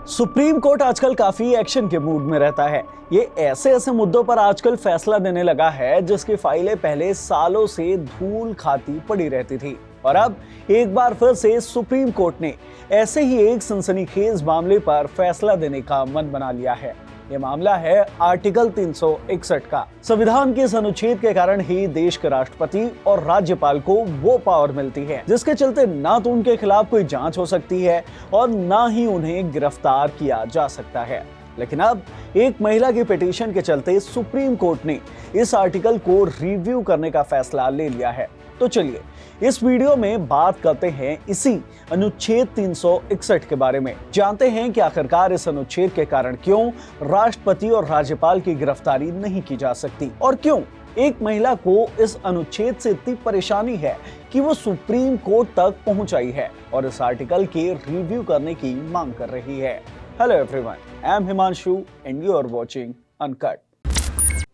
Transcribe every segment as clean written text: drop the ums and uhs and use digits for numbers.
Supreme court आजकल काफी action के मूड में रहता है। ये ऐसे ऐसे मुद्दों पर आजकल फैसला देने लगा है जिसकी फाइलें पहले सालों से धूल खाती पड़ी रहती थी। और अब एक बार फिर से सुप्रीम कोर्ट ने ऐसे ही एक सनसनीखेज मामले पर फैसला देने का मन बना लिया है। ये मामला है आर्टिकल 361 का। संविधान के इस अनुच्छेद के कारण ही देश के राष्ट्रपति और राज्यपाल को वो पावर मिलती है जिसके चलते ना तो उनके खिलाफ कोई जांच हो सकती है और ना ही उन्हें गिरफ्तार किया जा सकता है। लेकिन अब एक महिला की पिटीशन के चलते सुप्रीम कोर्ट ने इस आर्टिकल को रिव्यू करने का फैसला ले लिया है। तो चलिए इस वीडियो में बात करते हैं इसी अनुच्छेद 361 के बारे में। जानते हैं कि आखिरकार इस अनुच्छेद के कारण क्यों राष्ट्रपति और राज्यपाल की गिरफ्तारी नहीं की जा सकती और क्यों एक महिला को इस अनुच्छेद से इतनी परेशानी है कि वो सुप्रीम कोर्ट तक पहुंच आई है और इस आर्टिकल के रिव्यू करने की मांग कर रही है। Hello everyone, I am Himanshu and you are watching Uncut.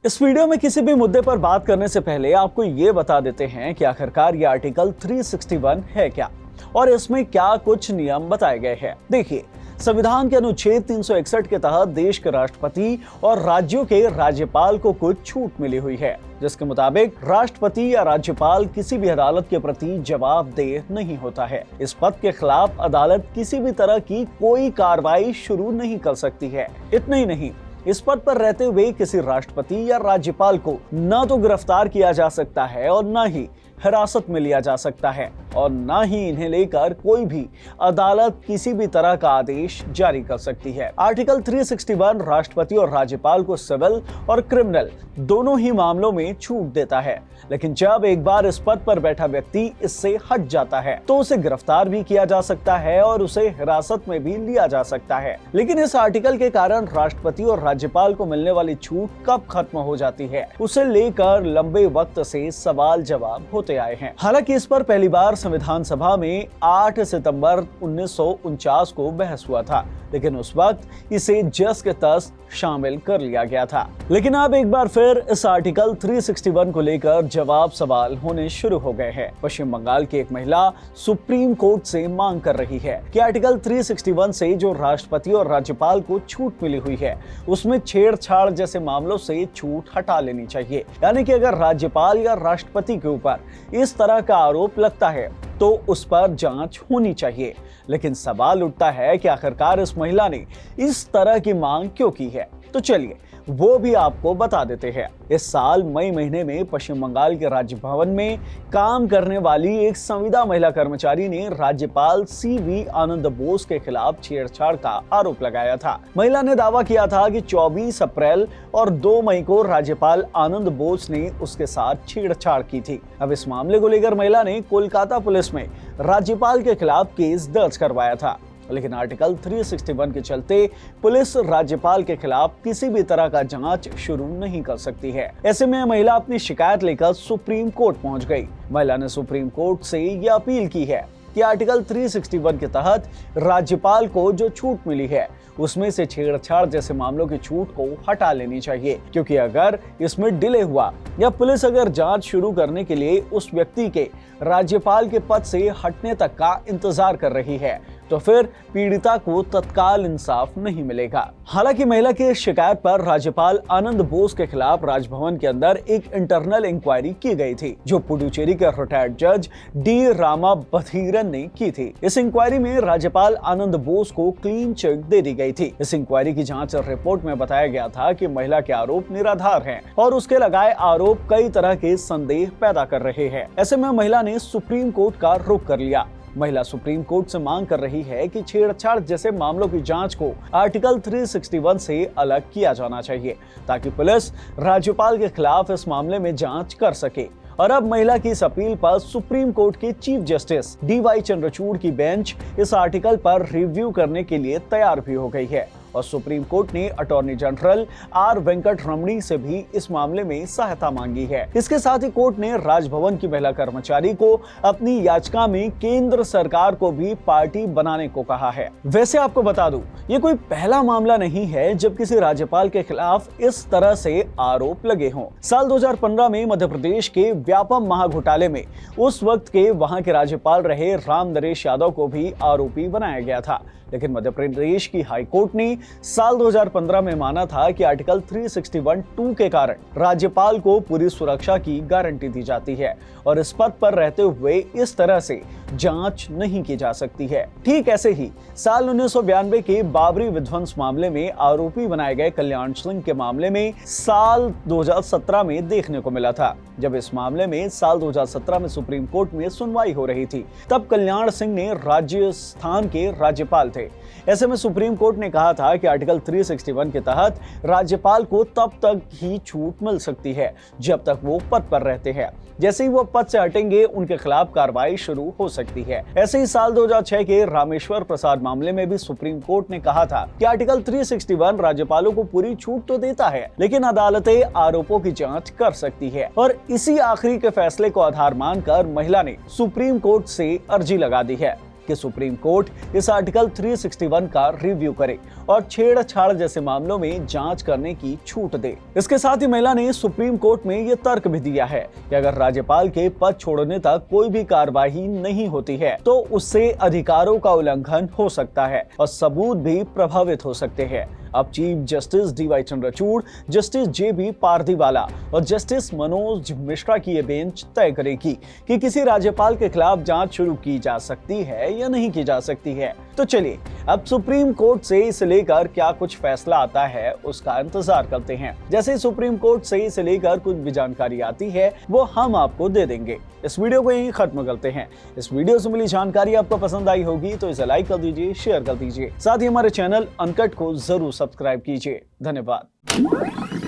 इस वीडियो में किसी भी मुद्दे पर बात करने से पहले आपको ये बता देते हैं कि आखिरकार ये आर्टिकल 361 है क्या और इसमें क्या कुछ नियम बताए गए हैं। देखिए, संविधान के अनुच्छेद 361 के तहत देश के राष्ट्रपति और राज्यों के राज्यपाल को कुछ छूट मिली हुई है जिसके मुताबिक राष्ट्रपति या राज्यपाल किसी भी अदालत के प्रति जवाबदेह नहीं होता है। इस पद के खिलाफ अदालत किसी भी तरह की कोई कार्रवाई शुरू नहीं कर सकती है। इतना ही नहीं, इस पद पर रहते हुए किसी राष्ट्रपति या राज्यपाल को न तो गिरफ्तार किया जा सकता है और न ही हिरासत में लिया जा सकता है और न ही इन्हें लेकर कोई भी अदालत किसी भी तरह का आदेश जारी कर सकती है। आर्टिकल 361 राष्ट्रपति और राज्यपाल को सिविल और क्रिमिनल दोनों ही मामलों में छूट देता है, लेकिन जब एक बार इस पद पर बैठा व्यक्ति इससे हट जाता है तो उसे गिरफ्तार भी किया जा सकता है और उसे हिरासत में भी लिया जा सकता है। लेकिन इस आर्टिकल के कारण राष्ट्रपति और राज्यपाल को मिलने वाली छूट कब खत्म हो जाती है, उसे लेकर लंबे वक्त से सवाल जवाब होते आए हैं। हालांकि इस पर पहली बार संविधान सभा में 8 सितंबर 1949 को बहस हुआ था, लेकिन उस वक्त इसे जस के तस शामिल कर लिया गया था। लेकिन अब एक बार फिर इस आर्टिकल 361 को लेकर जवाब सवाल होने शुरू हो गए हैं। पश्चिम बंगाल की एक महिला सुप्रीम कोर्ट से मांग कर रही है कि आर्टिकल 361 से जो राष्ट्रपति और राज्यपाल को छूट मिली हुई है उसमें छेड़छाड़ जैसे मामलों से छूट हटा लेनी चाहिए। यानी कि अगर राज्यपाल या राष्ट्रपति के ऊपर इस तरह का आरोप लगता है तो उस पर जांच होनी चाहिए। लेकिन सवाल उठता है कि आखिरकार इस महिला ने इस तरह की मांग क्यों की है। तो चलिए वो भी आपको बता देते हैं। इस साल मई महीने में पश्चिम बंगाल के राज्य भवन में काम करने वाली एक संविदा महिला कर्मचारी ने राज्यपाल CV आनंद बोस के खिलाफ छेड़छाड़ का आरोप लगाया था। महिला ने दावा किया था कि 24 अप्रैल और 2 मई को राज्यपाल आनंद बोस ने उसके साथ छेड़छाड़ की थी। अब इस मामले को लेकर महिला ने कोलकाता पुलिस में राज्यपाल के खिलाफ केस दर्ज करवाया था, लेकिन आर्टिकल 361 के चलते पुलिस राज्यपाल के खिलाफ किसी भी तरह का जांच शुरू नहीं कर सकती है। ऐसे में महिला अपनी शिकायत लेकर सुप्रीम कोर्ट पहुंच गई। महिला ने सुप्रीम कोर्ट से यह अपील की है कि आर्टिकल 361 के तहत राज्यपाल को जो छूट मिली है उसमें से छेड़छाड़ जैसे मामलों की छूट को हटा लेनी चाहिए, क्योंकि अगर इसमें डिले हुआ या पुलिस अगर जांच शुरू करने के लिए उस व्यक्ति के राज्यपाल के पद से हटने तक का इंतजार कर रही है तो फिर पीड़िता को तत्काल इंसाफ नहीं मिलेगा। हालांकि महिला की शिकायत पर राज्यपाल आनंद बोस के खिलाफ राजभवन के अंदर एक इंटरनल इंक्वायरी की गई थी जो पुडुचेरी के रिटायर्ड जज डी रामा बथीरन ने की थी। इस इंक्वायरी में राज्यपाल आनंद बोस को क्लीन चिट दे दी गई थी। इस इंक्वायरी की जांच रिपोर्ट में बताया गया था कि महिला के आरोप निराधार हैं और उसके लगाए आरोप कई तरह के संदेह पैदा कर रहे हैं। ऐसे में महिला ने सुप्रीम कोर्ट का रुख कर लिया। महिला सुप्रीम कोर्ट से मांग कर रही है कि छेड़छाड़ जैसे मामलों की जांच को आर्टिकल 361 से अलग किया जाना चाहिए ताकि पुलिस राज्यपाल के खिलाफ इस मामले में जांच कर सके। और अब महिला की इस अपील पर सुप्रीम कोर्ट के चीफ जस्टिस DY चंद्रचूड़ की बेंच इस आर्टिकल पर रिव्यू करने के लिए तैयार भी हो गई है और सुप्रीम कोर्ट ने अटॉर्नी जनरल आर वेंकट रमणी से भी इस मामले में सहायता मांगी है। इसके साथ ही कोर्ट ने राजभवन की महिला कर्मचारी को अपनी याचिका में केंद्र सरकार को भी पार्टी बनाने को कहा है। वैसे आपको बता दूं, ये कोई पहला मामला नहीं है जब किसी राज्यपाल के खिलाफ इस तरह से आरोप लगे हों। साल 2015 में मध्य प्रदेश के व्यापम महाघोटाले में उस वक्त के वहां के राज्यपाल रहे राम नरेश यादव को भी आरोपी बनाया गया था, लेकिन मध्य प्रदेश की हाई कोर्ट ने साल 2015 में माना था कि आर्टिकल 361(2) के कारण राज्यपाल को पूरी सुरक्षा की गारंटी दी जाती है और इस पद पर रहते हुए इस तरह से जांच नहीं की जा सकती है। ठीक ऐसे ही साल 1992 के बाबरी विध्वंस मामले में आरोपी बनाए गए कल्याण सिंह के मामले में साल 2017 में देखने को मिला था। जब इस मामले में साल 2017 में सुप्रीम कोर्ट में सुनवाई हो रही थी, तब कल्याण सिंह ने राजस्थान के राज्यपाल थे। ऐसे में सुप्रीम कोर्ट ने कहा था कि आर्टिकल 361 के तहत राज्यपाल को तब तक ही छूट मिल सकती है जब तक वो पद पर रहते हैं। जैसे ही वो पद से हटेंगे, उनके खिलाफ कार्रवाई शुरू हो सकती है। ऐसे ही साल 2006 के रामेश्वर प्रसाद मामले में भी सुप्रीम कोर्ट ने कहा था कि आर्टिकल 361 राज्यपालों को पूरी छूट तो देता है, लेकिन अदालतें आरोपों की जांच कर सकती है। और इसी आखिरी के फैसले को आधार मानकर महिला ने सुप्रीम कोर्ट से अर्जी लगा दी है कि सुप्रीम कोर्ट इस आर्टिकल 361 का रिव्यू करे और छेड़छाड़ जैसे मामलों में जांच करने की छूट दे। इसके साथ ही महिला ने सुप्रीम कोर्ट में ये तर्क भी दिया है कि अगर राज्यपाल के पद छोड़ने तक कोई भी कार्रवाई नहीं होती है तो उससे अधिकारों का उल्लंघन हो सकता है और सबूत भी प्रभावित हो सकते हैं। अब chief justice D.Y.. Chandrachud, justice JB. Pardiwala और जस्टिस मनोज मिश्रा की ये बेंच तय करेगी कि किसी राज्यपाल के खिलाफ जांच शुरू की जा सकती है या नहीं की जा सकती है। तो चलिए अब सुप्रीम कोर्ट से इसे लेकर क्या कुछ फैसला आता है उसका इंतजार करते हैं। जैसे ही सुप्रीम कोर्ट से इसे लेकर कुछ भी जानकारी आती है वो हम आपको दे देंगे। इस वीडियो को यहीं खत्म करते हैं। इस वीडियो से मिली जानकारी आपको पसंद आई होगी तो इसे लाइक कर दीजिए, शेयर कर दीजिए। साथ ही हमारे चैनल अनकट को जरूर सब्सक्राइब कीजिए। धन्यवाद।